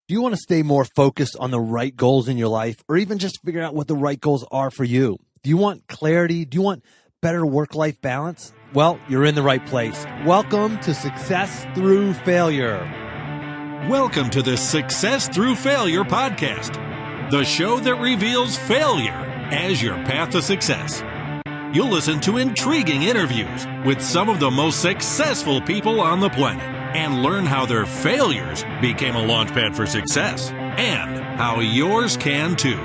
Do you want to stay more focused on the right goals in your life, or even just figure out what the right goals are for you? Do you want clarity? Do you want better work-life balance? Well, you're in the right place. Welcome to Success Through Failure. Welcome to the Success Through Failure podcast, the show that reveals failure as your path to success. You'll listen to intriguing interviews with some of the most successful people on the planet and learn how their failures became a launchpad for success and how yours can too.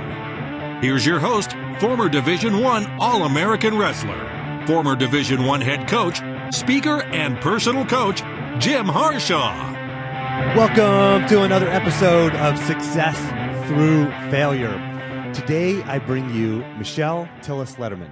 Here's your host, former Division I All-American wrestler, former Division I head coach, speaker, and personal coach, Jim Harshaw. Welcome to another episode of Success Through Failure. Today, I bring you Michelle Tillis Lederman.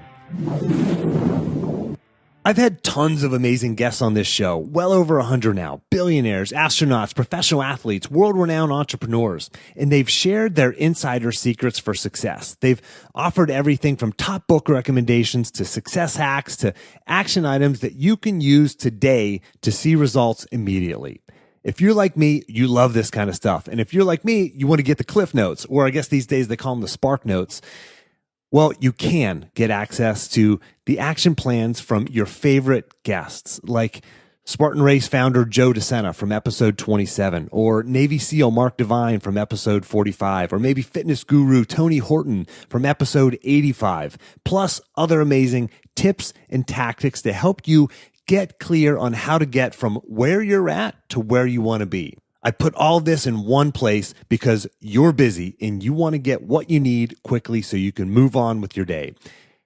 I've had tons of amazing guests on this show, well over 100 now, billionaires, astronauts, professional athletes, world-renowned entrepreneurs, and they've shared their insider secrets for success. They've offered everything from top book recommendations to success hacks to action items that you can use today to see results immediately. If you're like me, you love this kind of stuff. And if you're like me, you want to get the Cliff Notes, or I guess these days they call them the Spark Notes. Well, you can get access to the action plans from your favorite guests, like Spartan Race founder Joe DeSena from episode 27, or Navy SEAL Mark Devine from episode 45, or maybe fitness guru Tony Horton from episode 85, plus other amazing tips and tactics to help you get clear on how to get from where you're at to where you want to be. I put all this in one place because you're busy and you want to get what you need quickly so you can move on with your day.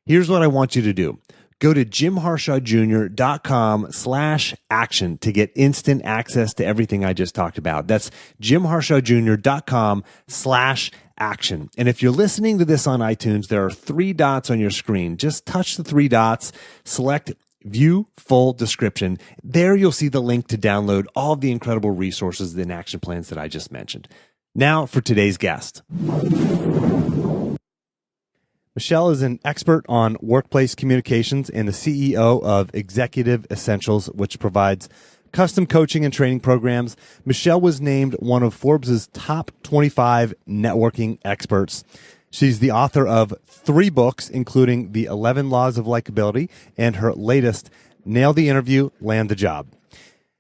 Here's what I want you to do. Go to jimharshawjr.com/action to get instant access to everything I just talked about. That's jimharshawjr.com/action. And if you're listening to this on iTunes, there are 3 dots on your screen. Just touch the 3 dots, select View Full Description. There you'll see the link to download all of the incredible resources and action plans that I just mentioned. Now for today's guest. Michelle is an expert on workplace communications and the CEO of Executive Essentials, which provides custom coaching and training programs. Michelle was named one of Forbes' top 25 networking experts. She's the author of 3 books, including The 11 Laws of Likability and her latest, Nail the Interview, Land the Job.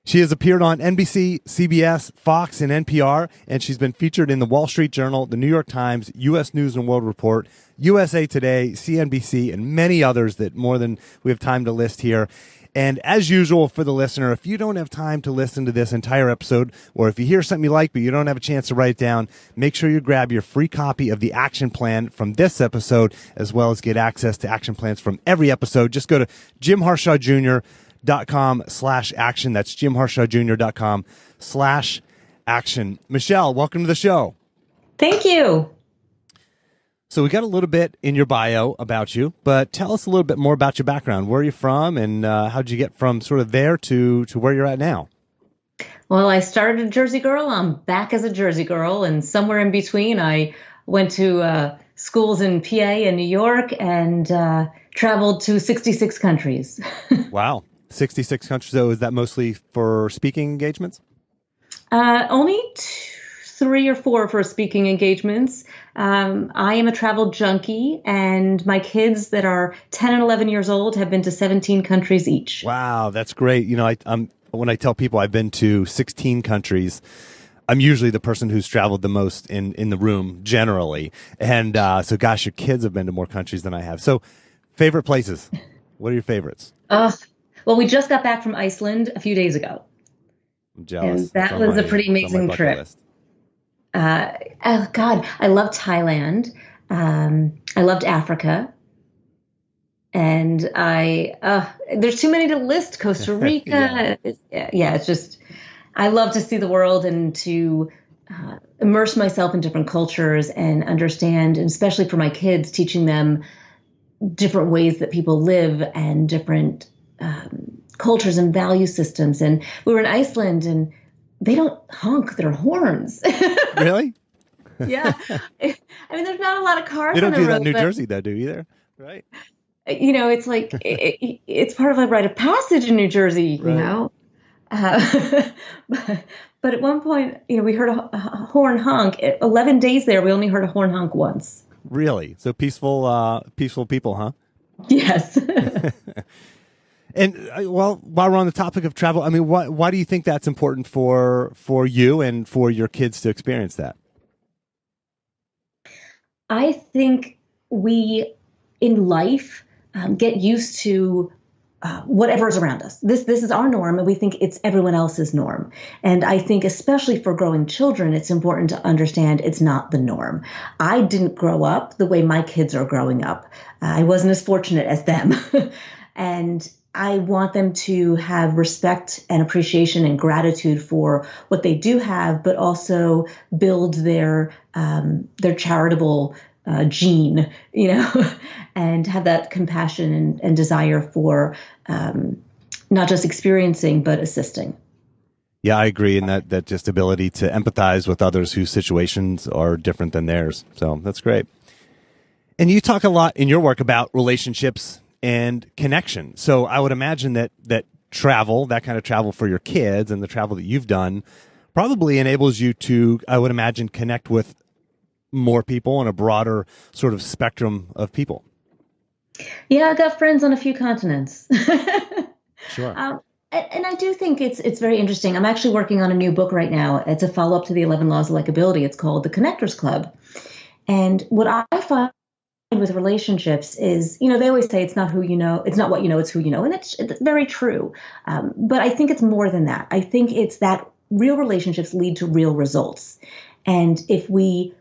She has appeared on NBC, CBS, Fox, and NPR, and she's been featured in the Wall Street Journal, the New York Times, U.S. News and World Report, USA Today, CNBC, and many others that more than we have time to list here. And as usual for the listener, if you don't have time to listen to this entire episode, or if you hear something you like but you don't have a chance to write it down, make sure you grab your free copy of the action plan from this episode, as well as get access to action plans from every episode. Just go to jimharshawjr.com/action. That's jimharshawjr.com/action. Michelle, welcome to the show. Thank you. So we got a little bit in your bio about you, but tell us a little bit more about your background. Where are you from, and how'd you get from sort of there to where you're at now? Well, I started a Jersey girl. I'm back as a Jersey girl, and somewhere in between, I went to schools in PA and New York and traveled to 66 countries. Wow. 66 countries. So is that mostly for speaking engagements? Only 3 or 4 for speaking engagements. I am a travel junkie, and my kids that are 10 and 11 years old have been to 17 countries each. Wow, that's great. You know, when I tell people I've been to 16 countries, I'm usually the person who's traveled the most in the room generally. And so, gosh, your kids have been to more countries than I have. So, favorite places. What are your favorites? Well, we just got back from Iceland a few days ago. I'm jealous. And that was a pretty amazing trip. List. Oh God, I love Thailand. I loved Africa. And there's too many to list. Costa Rica. It's just, I love to see the world and to immerse myself in different cultures and understand, and especially for my kids, teaching them different ways that people live and different cultures and value systems. And we were in Iceland, and they don't honk their horns. Really? Yeah. I mean, there's not a lot of cars. They don't on the do that road, in New Jersey, though, do either? Right. You know, it's like it's part of a rite of passage in New Jersey. Right. You know, but But at one point, we heard a horn honk. 11 days there, we only heard a horn honk once. Really? So peaceful people, huh? Yes. And while we're on the topic of travel, I mean, why do you think that's important for you and for your kids to experience that? I think we, in life, get used to whatever is around us. This is our norm, and we think it's everyone else's norm. And I think especially for growing children, it's important to understand it's not the norm. I didn't grow up the way my kids are growing up. I wasn't as fortunate as them. And I want them to have respect and appreciation and gratitude for what they do have, but also build their charitable gene, and have that compassion and desire for not just experiencing, but assisting. Yeah, I agree. And that just ability to empathize with others whose situations are different than theirs. So that's great. And you talk a lot in your work about relationships and connection. So I would imagine that travel, that kind of travel for your kids and the travel that you've done probably enables you to, I would imagine, connect with more people and a broader sort of spectrum of people. Yeah, I got friends on a few continents. Sure. And I do think it's very interesting. I'm actually working on a new book right now. It's a follow-up to the 11 Laws of Likability. It's called The Connectors Club. And what I find with relationships is, they always say it's not who you know, it's not what you know, it's who you know. And it's very true. But I think it's more than that. I think it's that real relationships lead to real results. And if we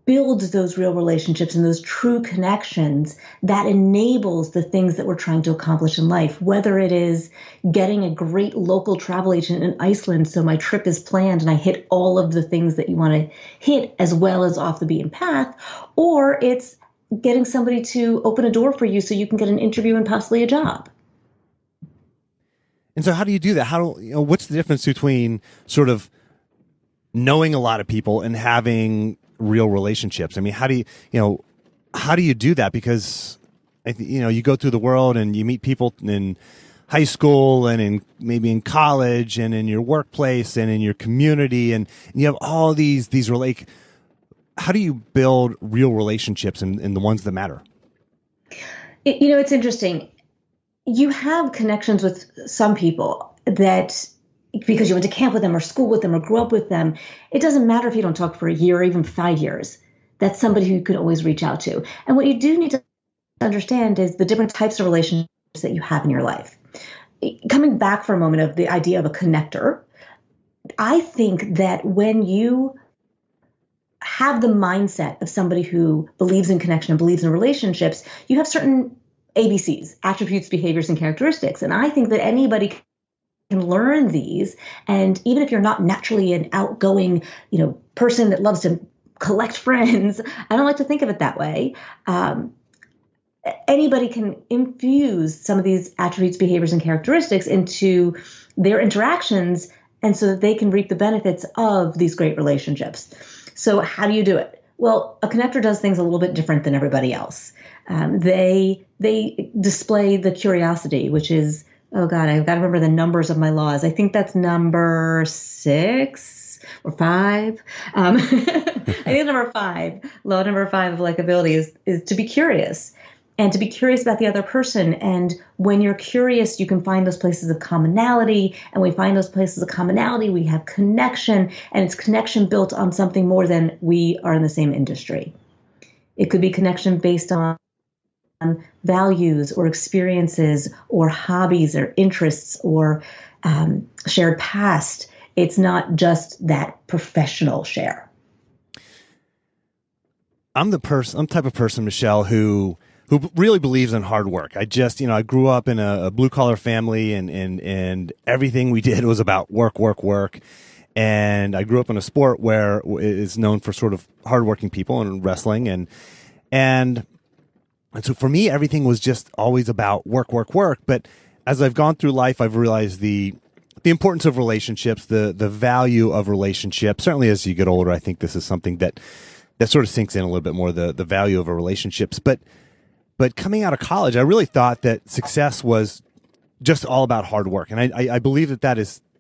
build those real relationships and those true connections, that enables the things that we're trying to accomplish in life, whether it is getting a great local travel agent in Iceland so my trip is planned and I hit all of the things that you want to hit as well as off the beaten path, or it's getting somebody to open a door for you so you can get an interview and possibly a job. And so how do you do that? What's the difference between sort of knowing a lot of people and having real relationships? I mean, how do you do that? Because you go through the world and you meet people in high school and maybe in college and in your workplace and in your community, and you have all these how do you build real relationships and the ones that matter? It's interesting. You have connections with some people that, because you went to camp with them or school with them or grew up with them, it doesn't matter if you don't talk for a year or even 5 years. That's somebody who you could always reach out to. And what you do need to understand is the different types of relationships that you have in your life. Coming back for a moment of the idea of a connector, I think that when you have the mindset of somebody who believes in connection and believes in relationships, you have certain ABCs, attributes, behaviors, and characteristics. And I think that anybody can learn these. And even if you're not naturally an outgoing, person that loves to collect friends, I don't like to think of it that way. Anybody can infuse some of these attributes, behaviors, and characteristics into their interactions, and so that they can reap the benefits of these great relationships. So how do you do it? Well, a connector does things a little bit different than everybody else. They display the curiosity, which is, oh God, I've got to remember the numbers of my laws. I think that's number 6 or 5. I think number 5, law number 5 of likability is to be curious, and to be curious about the other person. And when you're curious, you can find those places of commonality. And we find those places of commonality, we have connection, and it's connection built on something more than we are in the same industry. It could be connection based on values or experiences or hobbies or interests or shared past. It's not just that professional share.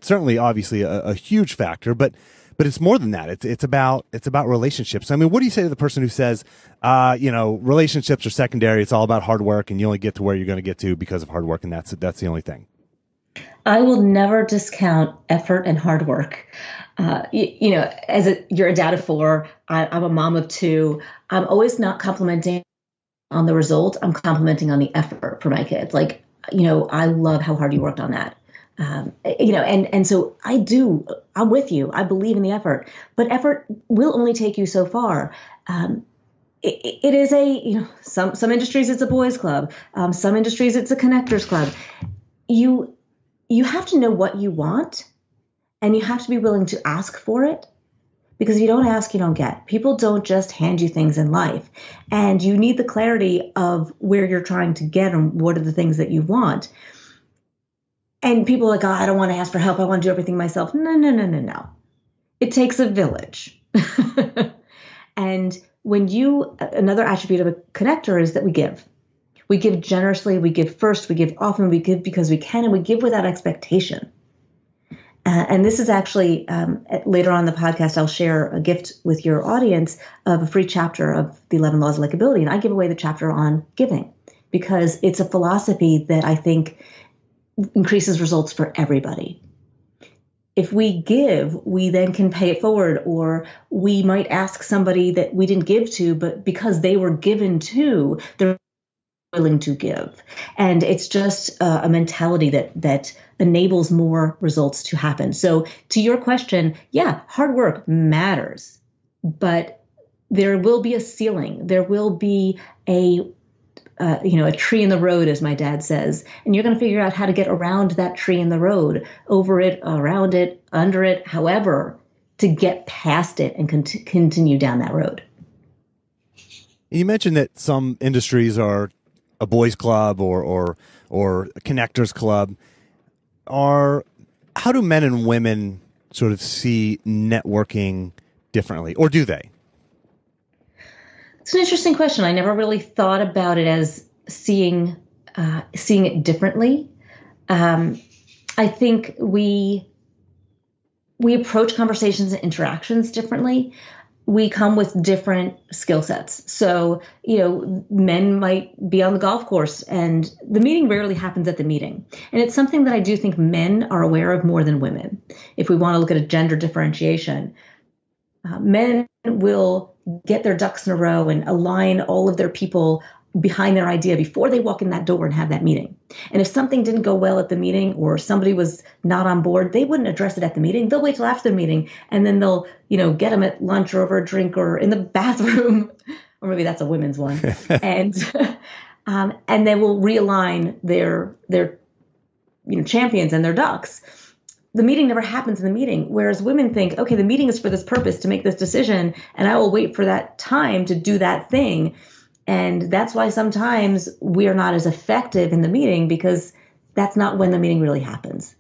certainly obviously a huge factor, but it's more than that. It's about relationships. I mean, what do you say to the person who says, relationships are secondary. It's all about hard work, and you only get to where you're going to get to because of hard work, and that's the only thing. I will never discount effort and hard work. You're a dad of 4, I'm a mom of 2. I'm always not complimenting on the result. I'm complimenting on the effort for my kids. Like, I love how hard you worked on that. And so I'm with you. I believe in the effort, but effort will only take you so far. It is some industries it's a boys club. Some industries it's a connectors club. You have to know what you want, and you have to be willing to ask for it, because if you don't ask, you don't get. People don't just hand you things in life, and you need the clarity of where you're trying to get and what are the things that you want. And people are like, I don't want to ask for help. I want to do everything myself. No. It takes a village. And another attribute of a connector is that we give. We give generously, we give first, we give often, we give because we can, and we give without expectation. And this is actually, later on in the podcast, I'll share a gift with your audience of a free chapter of the 11 Laws of Likability. And I give away the chapter on giving, because it's a philosophy that I think increases results for everybody. If we give, we then can pay it forward, or we might ask somebody that we didn't give to, but because they were given to, they're willing to give. And it's just a mentality that enables more results to happen. So to your question, yeah, hard work matters, but there will be a ceiling. There will be a tree in the road, as my dad says, and you're going to figure out how to get around that tree in the road, over it, around it, under it, however, to get past it and continue down that road. You mentioned that some industries are a boys club or a connectors club. How do men and women sort of see networking differently, or do they? It's an interesting question. I never really thought about it as seeing it differently. I think we approach conversations and interactions differently. We come with different skill sets. So, men might be on the golf course, and the meeting rarely happens at the meeting. And it's something that I do think men are aware of more than women. If we want to look at a gender differentiation, men will get their ducks in a row and align all of their people behind their idea before they walk in that door and have that meeting. And if something didn't go well at the meeting, or somebody was not on board, they wouldn't address it at the meeting. They'll wait till after the meeting, and then they'll, get them at lunch or over a drink or in the bathroom, or maybe that's a women's one. And they will realign their champions and their ducks. The meeting never happens in the meeting, whereas women think, okay, the meeting is for this purpose, to make this decision, and I will wait for that time to do that thing. And that's why sometimes we are not as effective in the meeting, because that's not when the meeting really happens.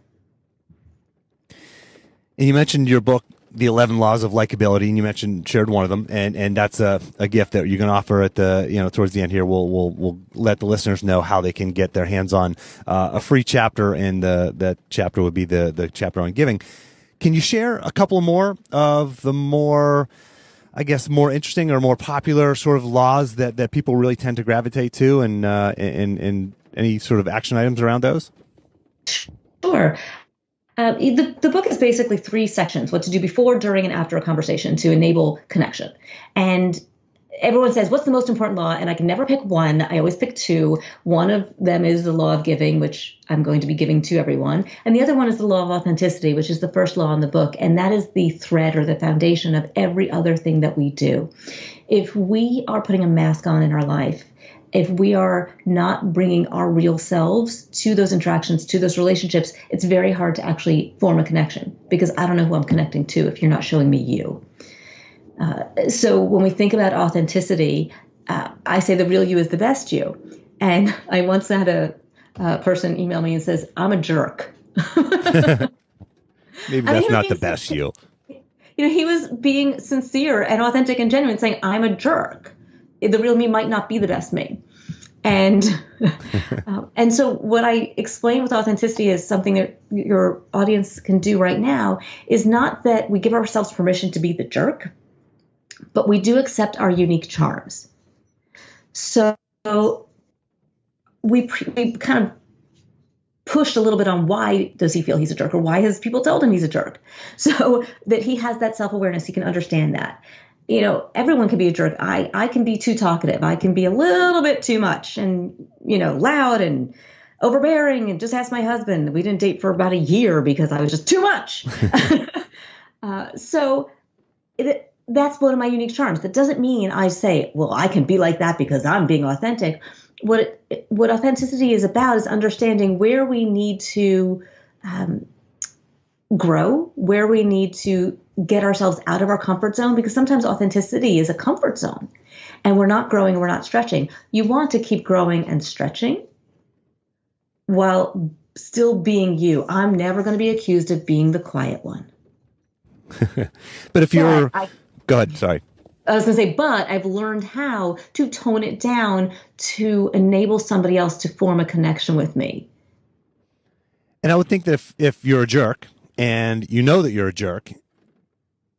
And you mentioned your book, The 11 Laws of Likability, and you shared one of them, and that's a gift that you're going to offer at the towards the end here. We'll let the listeners know how they can get their hands on a free chapter, and that chapter would be the chapter on giving. Can you share a couple more of the more interesting or more popular sort of laws that people really tend to gravitate to, and any sort of action items around those? Sure. The book is basically 3 sections: what to do before, during, and after a conversation to enable connection. And everyone says, what's the most important law? And I can never pick one. I always pick 2. One of them is the law of giving, which I'm going to be giving to everyone. And the other one is the law of authenticity, which is the first law in the book. And that is the thread or the foundation of every other thing that we do. If we are putting a mask on in our life, if we are not bringing our real selves to those interactions, to those relationships, it's very hard to actually form a connection, because I don't know who I'm connecting to if you're not showing me you. So when we think about authenticity, I say the real you is the best you. And I once had a person email me and says, I'm a jerk. Maybe that's not the best you. He was being sincere and authentic and genuine, saying, I'm a jerk. The real me might not be the best me. And and so what I explain with authenticity is something that your audience can do right now is not that we give ourselves permission to be the jerk, but we do accept our unique charms. So we kind of pushed a little bit on why does he feel he's a jerk, or why has people told him he's a jerk, so that he has that self-awareness, he can understand that. Everyone can be a jerk. I can be too talkative. I can be a little bit too much and, loud and overbearing. And just ask my husband. We didn't date for about a year because I was just too much. So that's one of my unique charms. That doesn't mean I say, well, I can be like that because I'm being authentic. What authenticity is about is understanding where we need to grow, where we need to get ourselves out of our comfort zone, because sometimes authenticity is a comfort zone and we're not growing and we're not stretching. You want to keep growing and stretching while still being you. I'm never going to be accused of being the quiet one. But if you're, go ahead. Sorry. I was going to say, but I've learned how to tone it down to enable somebody else to form a connection with me. And I would think that if you're a jerk and you know that you're a jerk,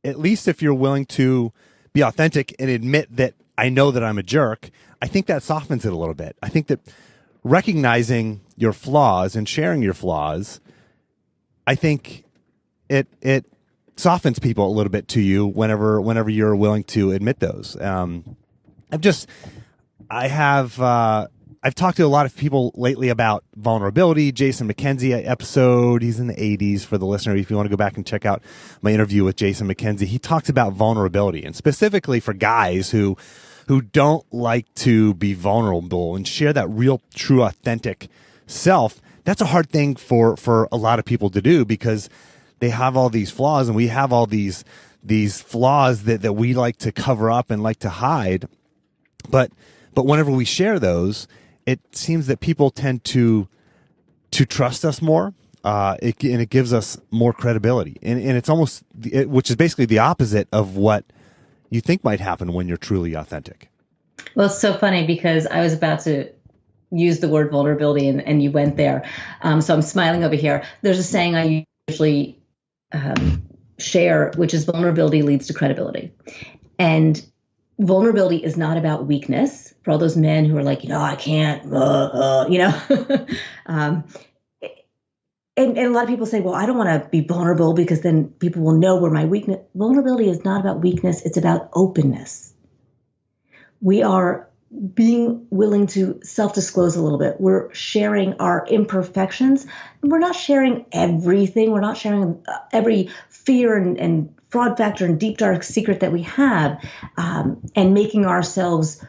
at least if you're willing to be authentic and admit that I know that I'm a jerk, I think that softens it a little bit. I think that recognizing your flaws and sharing your flaws, I think it softens people a little bit to you whenever you're willing to admit those. I've talked to a lot of people lately about vulnerability. Jason McKenzie episode, he's in the 80s for the listener. If you want to go back and check out my interview with Jason McKenzie, he talks about vulnerability, and specifically for guys who don't like to be vulnerable and share that real, true, authentic self. That's a hard thing for a lot of people to do because they have all these flaws, and we have all these flaws that we like to cover up and like to hide. But whenever we share those, it seems that people tend to trust us more, and it gives us more credibility. And it's almost, which is basically the opposite of what you think might happen when you're truly authentic. Well, it's so funny because I was about to use the word vulnerability and you went there. So I'm smiling over here. There's a saying I usually share, which is vulnerability leads to credibility. And vulnerability is not about weakness. For all those men who are like, I can't, and a lot of people say, well, I don't want to be vulnerable because then people will know where my weakness. Vulnerability is not about weakness. It's about openness. We are being willing to self-disclose a little bit. We're sharing our imperfections. And we're not sharing everything. We're not sharing every fear and fraud factor and deep, dark secret that we have, and making ourselves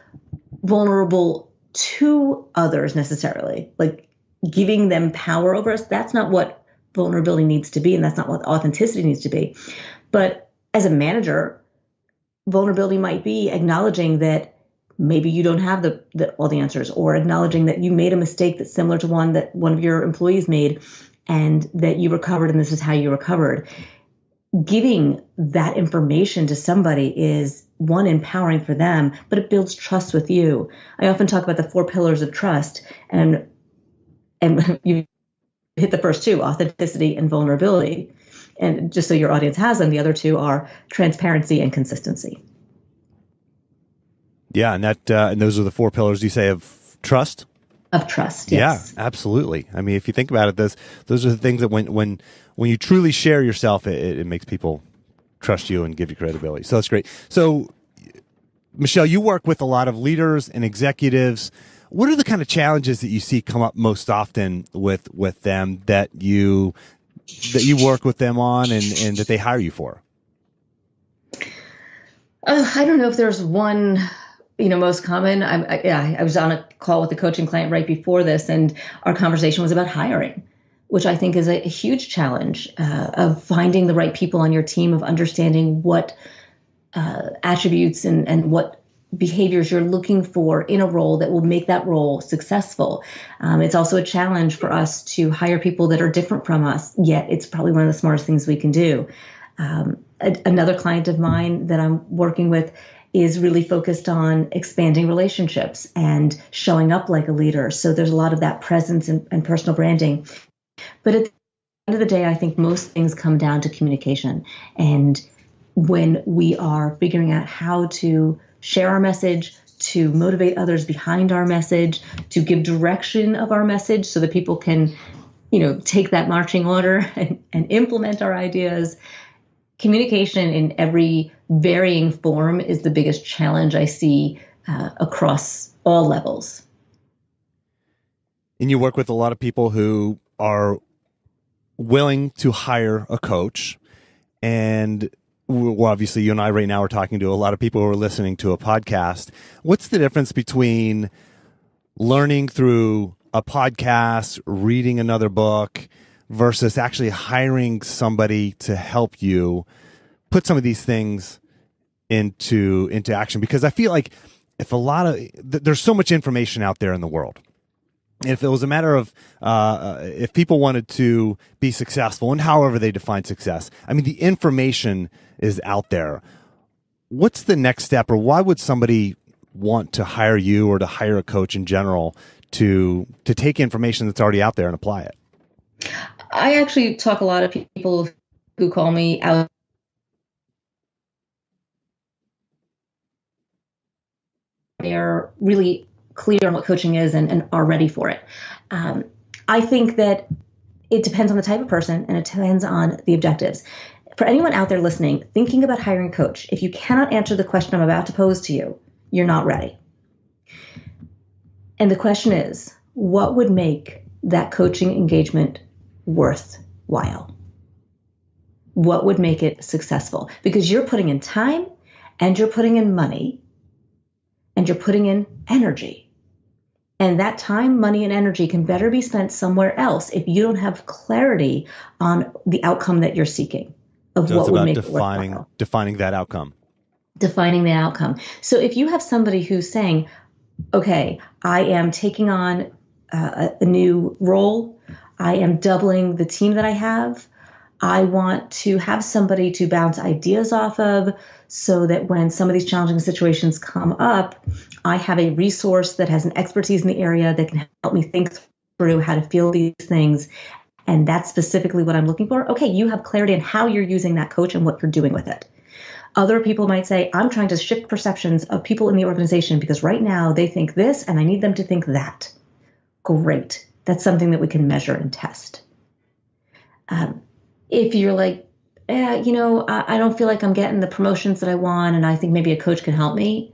vulnerable to others necessarily, like giving them power over us. That's not what vulnerability needs to be, and that's not what authenticity needs to be. But as a manager, vulnerability might be acknowledging that maybe you don't have all the answers, or acknowledging that you made a mistake that's similar to one that one of your employees made and that you recovered, and this is how you recovered. Giving that information to somebody is, one, empowering for them, but it builds trust with you. I often talk about the 4 pillars of trust, and you hit the first 2, authenticity and vulnerability. And just so your audience has them, the other 2 are transparency and consistency. Yeah, and those are the 4 pillars, you say, of trust? Of trust, yes. Yeah, absolutely. I mean, if you think about it, those are the things that when you truly share yourself, it makes people trust you and give you credibility. So that's great. So, Michelle, you work with a lot of leaders and executives. What are the kind of challenges that you see come up most often with them that you work with them on and that they hire you for? I don't know if there's one, most common. I was on a call with a coaching client right before this, and our conversation was about hiring, which I think is a huge challenge of finding the right people on your team, of understanding what attributes and what behaviors you're looking for in a role that will make that role successful. It's also a challenge for us to hire people that are different from us, yet it's probably one of the smartest things we can do. Another client of mine that I'm working with is really focused on expanding relationships and showing up like a leader. So there's a lot of that presence and personal branding. But at the end of the day, I think most things come down to communication. And when we are figuring out how to share our message, to motivate others behind our message, to give direction of our message so that people can, take that marching order and implement our ideas. Communication in every varying form is the biggest challenge I see across all levels. And you work with a lot of people who are willing to hire a coach. And well, obviously, you and I right now are talking to a lot of people who are listening to a podcast. What's the difference between learning through a podcast, reading another book, versus actually hiring somebody to help you put some of these things into action? Because I feel like there's so much information out there in the world. And if it was a matter of if people wanted to be successful, and however they define success, I mean, the information is out there. What's the next step, or why would somebody want to hire you or to hire a coach in general to take information that's already out there and apply it? I actually talk a lot of people who call me out. They're really clear on what coaching is and are ready for it. I think that it depends on the type of person and it depends on the objectives. For anyone out there listening, thinking about hiring a coach, if you cannot answer the question I'm about to pose to you, you're not ready. And the question is, what would make that coaching engagement worthwhile? What would make it successful? Because you're putting in time and you're putting in money and you're putting in energy. And that time, money, and energy can better be spent somewhere else if you don't have clarity on the outcome that you're seeking of so what would make it worthwhile. Defining that outcome. Defining the outcome. So if you have somebody who's saying, okay, I am taking on a new role, I am doubling the team that I have, I want to have somebody to bounce ideas off of so that when some of these challenging situations come up, I have a resource that has an expertise in the area that can help me think through how to feel these things. And that's specifically what I'm looking for. Okay, you have clarity on how you're using that coach and what you're doing with it. Other people might say, I'm trying to shift perceptions of people in the organization because right now they think this and I need them to think that. Great. That's something that we can measure and test. If you're like, I don't feel like I'm getting the promotions that I want and I think maybe a coach can help me,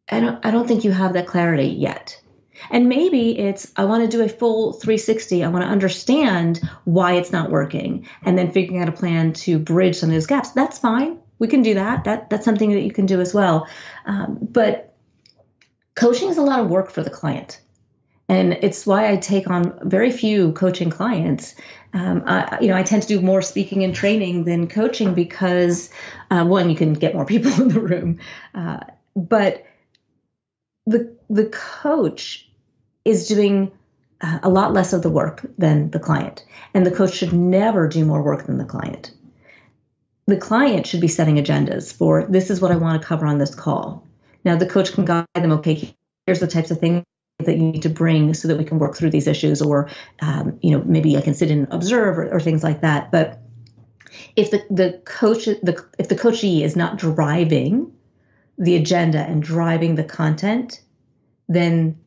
I don't think you have that clarity yet. And maybe it's, I want to do a full 360. I want to understand why it's not working and then figuring out a plan to bridge some of those gaps. That's fine. We can do that. That's something that you can do as well. But coaching is a lot of work for the client. And it's why I take on very few coaching clients. I tend to do more speaking and training than coaching because, one, you can get more people in the room. But the coach is doing a lot less of the work than the client. And the coach should never do more work than the client. The client should be setting agendas for, this is what I want to cover on this call. Now, the coach can guide them, okay, here's the types of things that you need to bring so that we can work through these issues, or, maybe I can sit and observe or things like that. But if the coachee is not driving the agenda and driving the content, then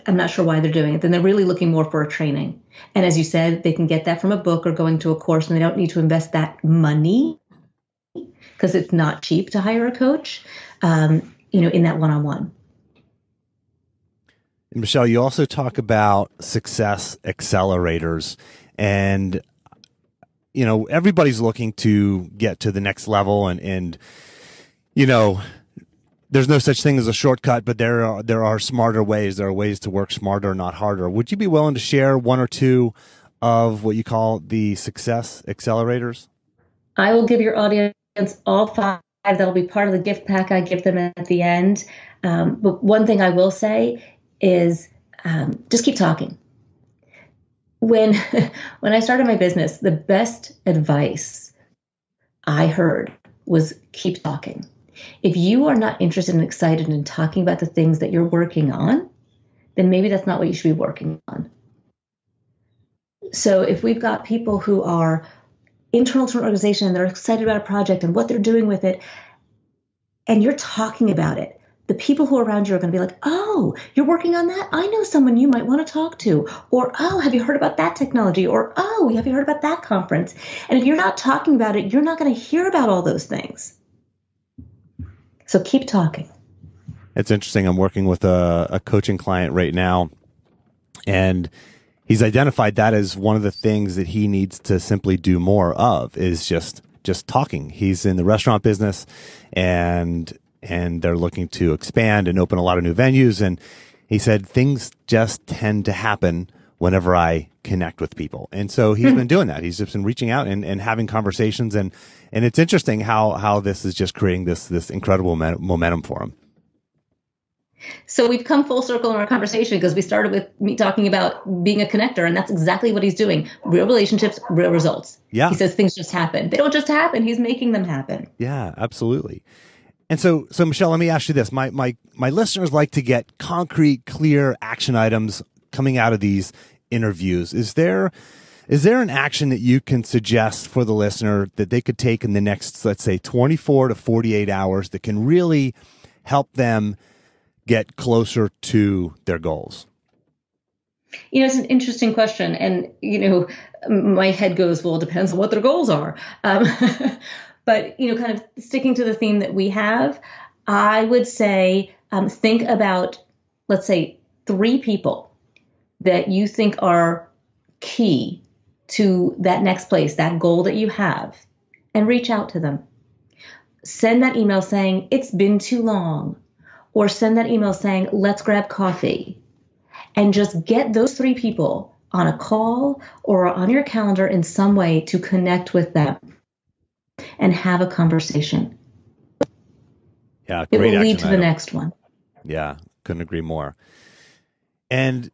I'm not sure why they're doing it. Then they're really looking more for a training. And as you said, they can get that from a book or going to a course, and they don't need to invest that money because it's not cheap to hire a coach, in that one-on-one. And Michelle, you also talk about success accelerators, and everybody's looking to get to the next level, and there's no such thing as a shortcut, but there are smarter ways. There are ways to work smarter, not harder. Would you be willing to share one or two of what you call the success accelerators? I will give your audience all 5. That'll be part of the gift pack I give them at the end. But one thing I will say is just keep talking. When I started my business, the best advice I heard was keep talking. If you are not interested and excited in talking about the things that you're working on, then maybe that's not what you should be working on. So if we've got people who are internal to an organization and they're excited about a project and what they're doing with it, and you're talking about it, the people who are around you are going to be like, oh, you're working on that? I know someone you might want to talk to. Or, oh, have you heard about that technology? Or, oh, have you heard about that conference? And if you're not talking about it, you're not going to hear about all those things. So keep talking. It's interesting. I'm working with a coaching client right now, and he's identified that as one of the things that he needs to simply do more of is just talking. He's in the restaurant business, and they're looking to expand and open a lot of new venues. And he said things just tend to happen whenever I connect with people. And so he's been doing that. He's just been reaching out and having conversations. And it's interesting how this is just creating this incredible momentum for him. So we've come full circle in our conversation because we started with me talking about being a connector, and that's exactly what he's doing. Real relationships, real results. Yeah. He says things just happen. They don't just happen. He's making them happen. Yeah, absolutely. And so Michelle, let me ask you this. My listeners like to get concrete, clear action items coming out of these interviews. Is there an action that you can suggest for the listener that they could take in the next, let's say, 24 to 48 hours that can really help them get closer to their goals? It's an interesting question. And, my head goes, well, it depends on what their goals are. But, kind of sticking to the theme that we have, I would say think about, let's say, 3 people that you think are key to that next place, that goal that you have, and reach out to them. Send that email saying, it's been too long. Or send that email saying, let's grab coffee. And just get those 3 people on a call or on your calendar in some way to connect with them and have a conversation. Yeah, it great will lead action to item. the next one. Yeah, couldn't agree more. And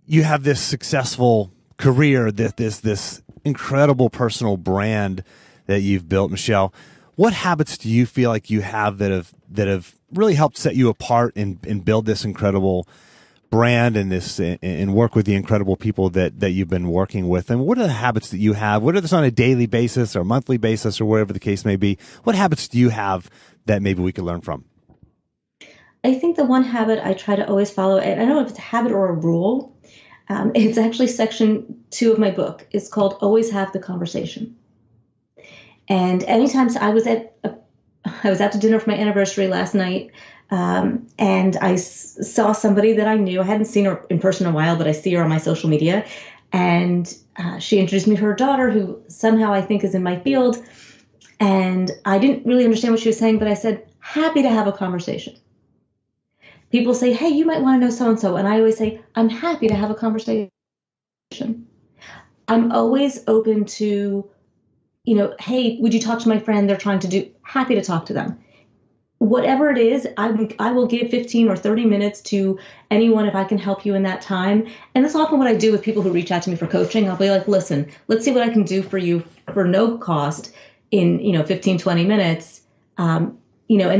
you have this successful career, this incredible personal brand that you've built, Michelle. What habits do you feel like you have that have really helped set you apart and build this incredible brand and work with the incredible people that you've been working with? And what are the habits that you have? What are this on a daily basis or monthly basis or whatever the case may be? What habits do you have that maybe we could learn from? I think the one habit I try to always follow, and I don't know if it's a habit or a rule, it's actually section 2 of my book. It's called Always Have the Conversation. And anytime I was out to dinner for my anniversary last night, and I saw somebody that I knew. I hadn't seen her in person in a while, but I see her on my social media. And she introduced me to her daughter, who somehow I think is in my field. And I didn't really understand what she was saying, but I said, happy to have a conversation. People say, hey, you might want to know so-and-so. And I always say, I'm happy to have a conversation. I'm always open to, hey, would you talk to my friend? They're trying to do, happy to talk to them. Whatever it is, I will give 15 or 30 minutes to anyone if I can help you in that time. And that's often what I do with people who reach out to me for coaching. I'll be like, listen, let's see what I can do for you for no cost in, 15, 20 minutes. And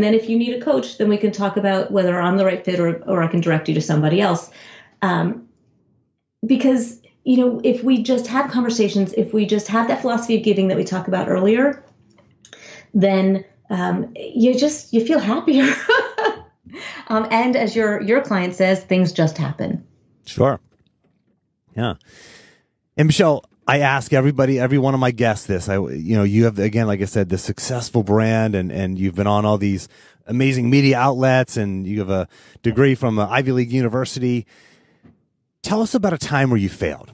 then if you need a coach, then we can talk about whether I'm the right fit or I can direct you to somebody else. Because, if we just have conversations, if we just have that philosophy of giving that we talked about earlier, then you feel happier. And as your client says, things just happen. Sure. Yeah. And Michelle, I ask every one of my guests this. You have, again, like I said, this successful brand, and you've been on all these amazing media outlets, and you have a degree from an Ivy League university. Tell us about a time where you failed,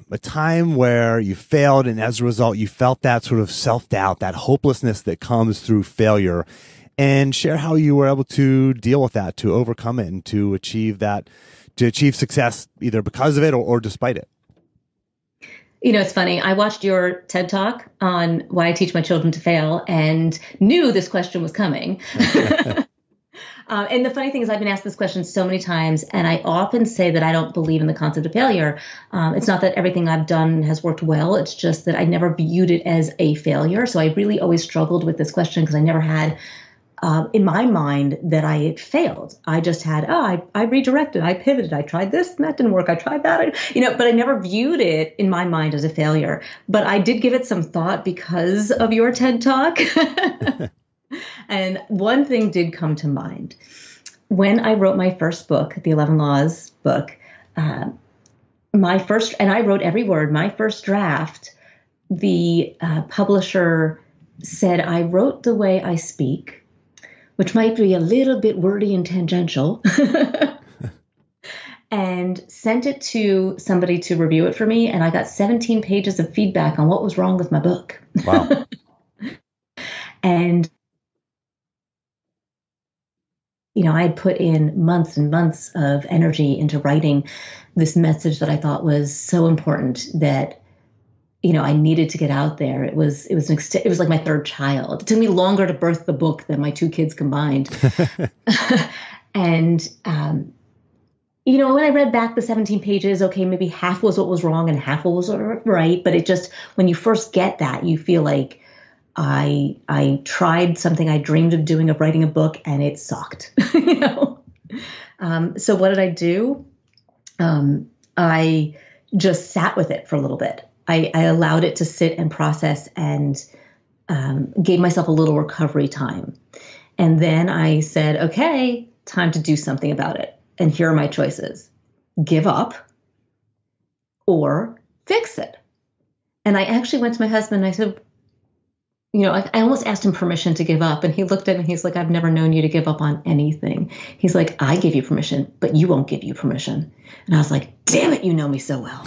and as a result, you felt that sort of self-doubt, that hopelessness that comes through failure, and share how you were able to deal with that, to overcome it, and to achieve success either because of it or despite it. It's funny. I watched your TED Talk on why I teach my children to fail and knew this question was coming. And the funny thing is I've been asked this question so many times, and I often say that I don't believe in the concept of failure. It's not that everything I've done has worked well. It's just that I never viewed it as a failure. So I really always struggled with this question because I never had in my mind that I had failed. I just had, I redirected, I pivoted, I tried this, and that didn't work, I tried that, but I never viewed it in my mind as a failure. But I did give it some thought because of your TED Talk. And one thing did come to mind. When I wrote my first book, the 11 Laws book, and I wrote every word, my first draft, the publisher said, I wrote the way I speak, which might be a little bit wordy and tangential, and sent it to somebody to review it for me. And I got 17 pages of feedback on what was wrong with my book. Wow. And, I had put in months and months of energy into writing this message that I thought was so important that I needed to get out there. It was like my third child. It took me longer to birth the book than my two kids combined. And, when I read back the 17 pages, okay, maybe half was what was wrong and half was right. But it just, when you first get that, you feel like I tried something I dreamed of doing, of writing a book, and it sucked, So what did I do? I just sat with it for a little bit. I allowed it to sit and process and gave myself a little recovery time. And then I said, okay, time to do something about it. And here are my choices. Give up or fix it. And I actually went to my husband and I said, I almost asked him permission to give up. And he looked at me and he's like, I've never known you to give up on anything. He's like, I give you permission, but you won't give you permission. And I was like, damn it, you know me so well.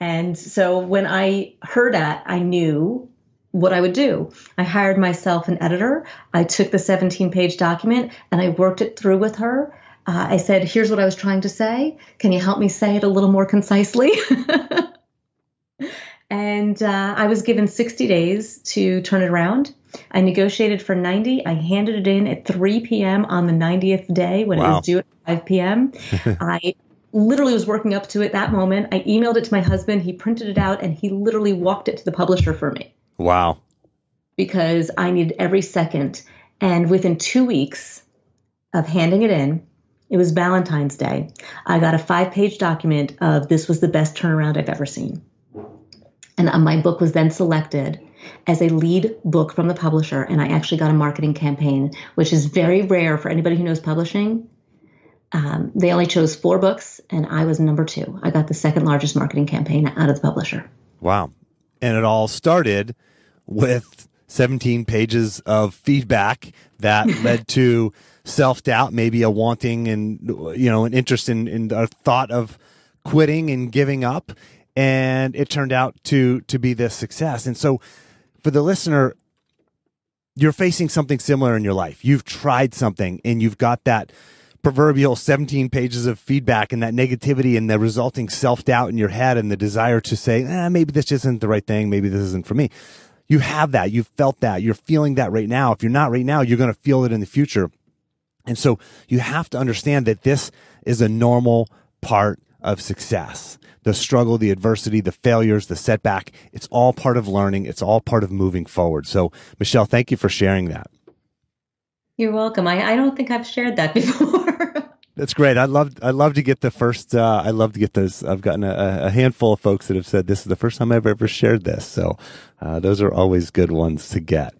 And so when I heard that, I knew what I would do. I hired myself an editor. I took the 17-page document and I worked it through with her. I said, here's what I was trying to say. Can you help me say it a little more concisely? And I was given 60 days to turn it around. I negotiated for 90. I handed it in at 3 p.m. on the 90th day when It was due at 5 p.m. I literally was working up to it that moment. I emailed it to my husband. He printed it out and he literally walked it to the publisher for me. Wow. Because I needed every second. And within 2 weeks of handing it in, it was Valentine's Day, I got a 5-page document of this was the best turnaround I've ever seen. And my book was then selected as a lead book from the publisher. And I actually got a marketing campaign, which is very rare for anybody who knows publishing. They only chose 4 books, and I was number 2. I got the second largest marketing campaign out of the publisher. Wow. And it all started with 17 pages of feedback that led to self-doubt, maybe a wanting and, an interest in a thought of quitting and giving up. And it turned out to be this success. And so for the listener, you're facing something similar in your life. You've tried something and you've got that proverbial 17 pages of feedback and that negativity and the resulting self-doubt in your head and the desire to say, maybe this just isn't the right thing. Maybe this isn't for me. You have that. You've felt that. You're feeling that right now. If you're not right now, you're going to feel it in the future. And so you have to understand that this is a normal part of success. The struggle, the adversity, the failures, the setback, it's all part of learning. It's all part of moving forward. So, Michelle, thank you for sharing that. You're welcome. I don't think I've shared that before. That's great. I love to get the first. I love to get those. I've gotten a handful of folks that have said this is the first time I've ever shared this. So those are always good ones to get.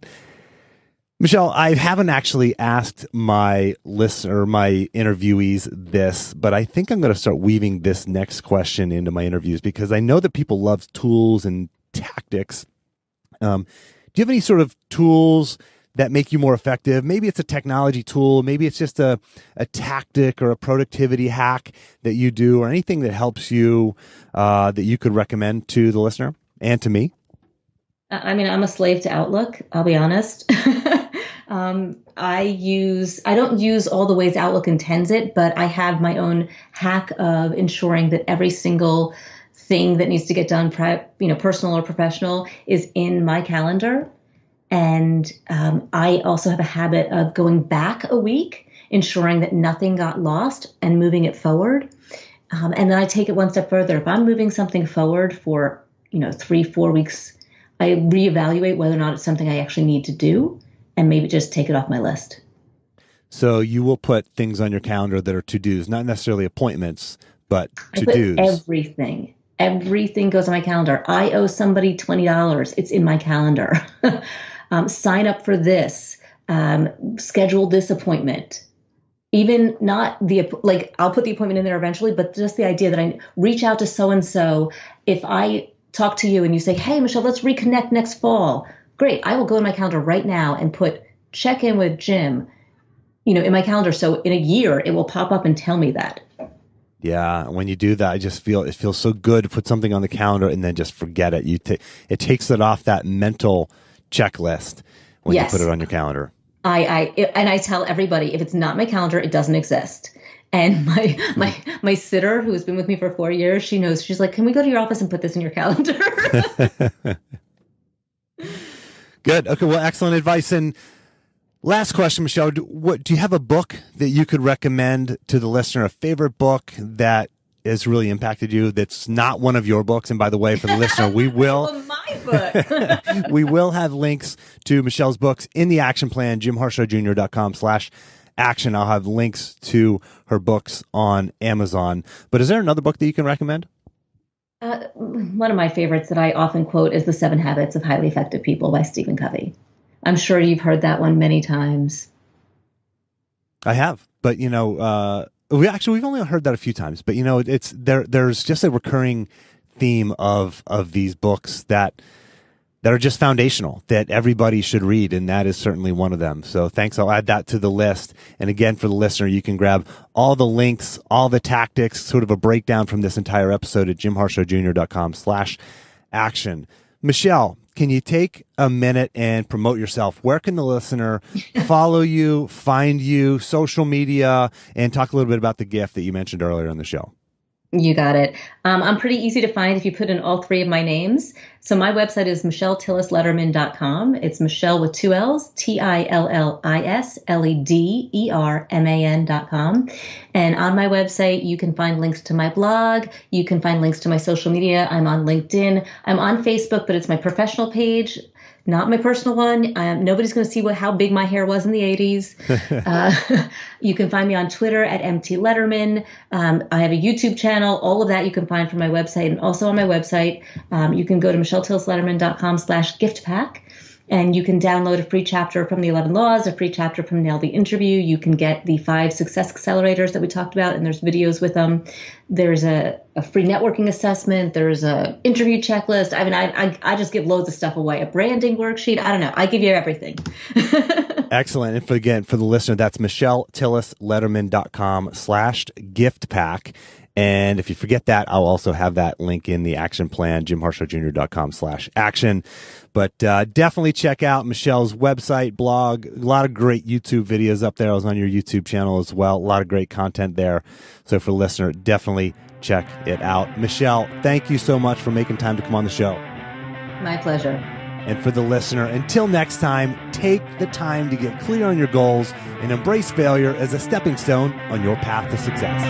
Michelle, I haven't actually asked my listener, my interviewees this, but I think I'm going to start weaving this next question into my interviews because I know that people love tools and tactics. Do you have any sort of tools that make you more effective? Maybe it's a technology tool. Maybe it's just a tactic or a productivity hack that you do or anything that helps you that you could recommend to the listener and to me. I mean, I'm a slave to Outlook. I'll be honest. I don't use all the ways Outlook intends it, but I have my own hack of ensuring that every single thing that needs to get done, personal or professional, is in my calendar. And I also have a habit of going back a week, ensuring that nothing got lost and moving it forward. And then I take it one step further. If I'm moving something forward for, 3-4 weeks, I reevaluate whether or not it's something I actually need to do and maybe just take it off my list. So you will put things on your calendar that are to-dos, not necessarily appointments, but to-dos. Everything. Everything goes on my calendar. I owe somebody $20. It's in my calendar. Sign up for this. Schedule this appointment. Even not I'll put the appointment in there eventually, but just the idea that I reach out to so-and-so. If I talk to you and you say, hey, Michelle, let's reconnect next fall. Great. I will go in my calendar right now and put check in with Jim, in my calendar. So in a year, it will pop up and tell me that. Yeah. When you do that, I just feel it feels so good to put something on the calendar and then just forget it. It takes it off that mental checklist when you put it on your calendar. I tell everybody, if it's not my calendar, it doesn't exist. And my sitter, who has been with me for 4 years, she knows. She's like, can we go to your office and put this in your calendar? Good. Okay. Well, excellent advice. And last question, Michelle, do you have a book that you could recommend to the listener, a favorite book that has really impacted you that's not one of your books? And by the way, for the listener, we will my book. We will have links to Michelle's books in the action plan, jimharshawjr.com/action. I'll have links to her books on Amazon. But is there another book that you can recommend? One of my favorites that I often quote is The 7 Habits of Highly Effective People by Stephen Covey. I'm sure you've heard that one many times. I have, but we've only heard that a few times. But it's there's just a recurring theme of these books that are just foundational that everybody should read, and that is certainly one of them. So thanks. I'll add that to the list. And again, for the listener, you can grab all the links, all the tactics, sort of a breakdown from this entire episode at jimharshawjr.com/action. Michelle, can you take a minute and promote yourself? Where can the listener follow you, find you, social media, and talk a little bit about the gift that you mentioned earlier on the show? You got it. I'm pretty easy to find if you put in all 3 of my names. So my website is michelletillislederman.com. It's Michelle with 2 L's, TILLISLEDERMAN.com. And on my website, you can find links to my blog. You can find links to my social media. I'm on LinkedIn. I'm on Facebook, but it's my professional page, not my personal one. Nobody's going to see how big my hair was in the 80s. You can find me on Twitter at @MTLederman. I have a YouTube channel. All of that you can find from my website. And also on my website, you can go to michelletillislederman.com/gift-pack. And you can download a free chapter from the 11 Laws, a free chapter from Nail the Interview. You can get the 5 success accelerators that we talked about, and there's videos with them. There's a free networking assessment. There's a interview checklist. I mean, I just give loads of stuff away. A branding worksheet. I don't know. I give you everything. Excellent. And for the listener, that's michelletillislederman.com/gift-pack. And if you forget that, I'll also have that link in the action plan, jimharshawjr.com/action. But definitely check out Michelle's website, blog, a lot of great YouTube videos up there. I was on your YouTube channel as well. A lot of great content there. So for the listener, definitely check it out. Michelle, thank you so much for making time to come on the show. My pleasure. And for the listener, until next time, take the time to get clear on your goals and embrace failure as a stepping stone on your path to success.